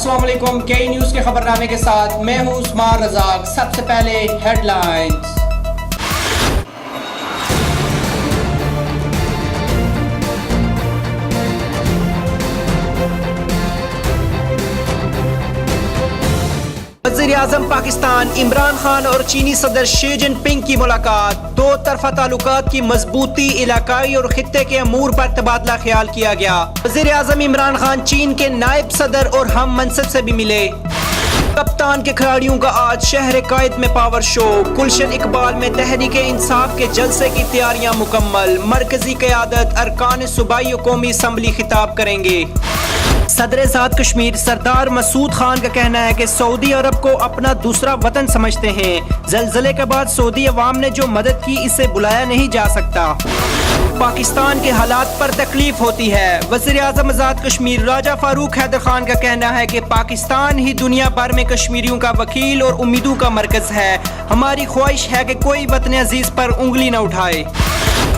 السلام علیکم، کے نیوز کے خبرنامے کے ساتھ میں ہوں عثمان رزاق۔ سب سے پہلے ہیڈ لائنز۔ وزیر اعظم پاکستان عمران خان اور چینی صدر شی جن پنگ کی ملاقات، دو طرفہ تعلقات کی مضبوطی، علاقائی اور خطے کے امور پر تبادلہ خیال کیا گیا۔ وزیر اعظم عمران خان چین کے نائب صدر اور ہم منصب سے بھی ملے۔ کپتان کے کھلاڑیوں کا آج شہر قائد میں پاور شو، گلشن اقبال میں تحریک انصاف کے جلسے کی تیاریاں مکمل۔ مرکزی قیادت ارکان صوبائی و قومی اسمبلی خطاب کریں گے۔ صدر ذات کشمیر سردار مسعود خان کا کہنا ہے کہ سعودی عرب کو اپنا دوسرا وطن سمجھتے ہیں۔ زلزلے کے بعد سعودی عوام نے جو مدد کی، اسے بلایا نہیں جا سکتا۔ پاکستان کے حالات پر تکلیف ہوتی ہے۔ وزیر اعظم آزاد کشمیر راجہ فاروق حیدر خان کا کہنا ہے کہ پاکستان ہی دنیا بھر میں کشمیریوں کا وکیل اور امیدوں کا مرکز ہے۔ ہماری خواہش ہے کہ کوئی وطن عزیز پر انگلی نہ اٹھائے۔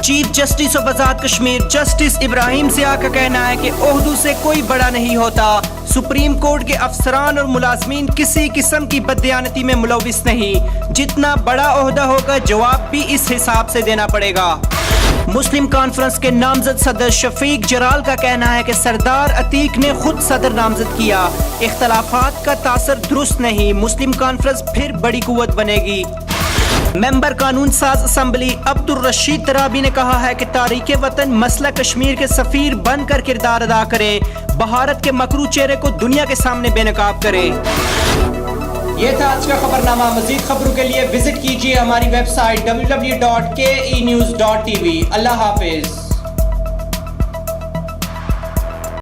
Chief justice of Azad Kashmir justice Ibrahim Zia کا کہنا ہے کہ عہدوں سے کوئی بڑا نہیں ہوتا۔ سپریم کورٹ کے افسران اور ملازمین کسی قسم کی بددیانتی میں ملوث نہیں۔ جتنا بڑا عہدہ ہوگا جواب بھی اس حساب سے دینا پڑے گا۔ مسلم کانفرنس کے نامزد صدر شفیق جرال کا کہنا ہے کہ سردار عتیق نے خود صدر نامزد کیا۔ اختلافات کا تاثر درست نہیں، مسلم کانفرنس پھر بڑی قوت بنے گی۔ ممبر قانون ساز اسمبلی عبدالرشید ترابی نے کہا ہے کہ تاریخ وطن مسئلہ کشمیر کے سفیر بن کر کردار ادا کریں، بھارت کے مکروہ چہرے کو دنیا کے سامنے بے نقاب کریں۔ یہ تھا آج کا خبرنامہ۔ مزید خبروں کے لیے وزٹ کیجیے ہماری ویب سائٹ www.kenews.tv۔ اللہ حافظ۔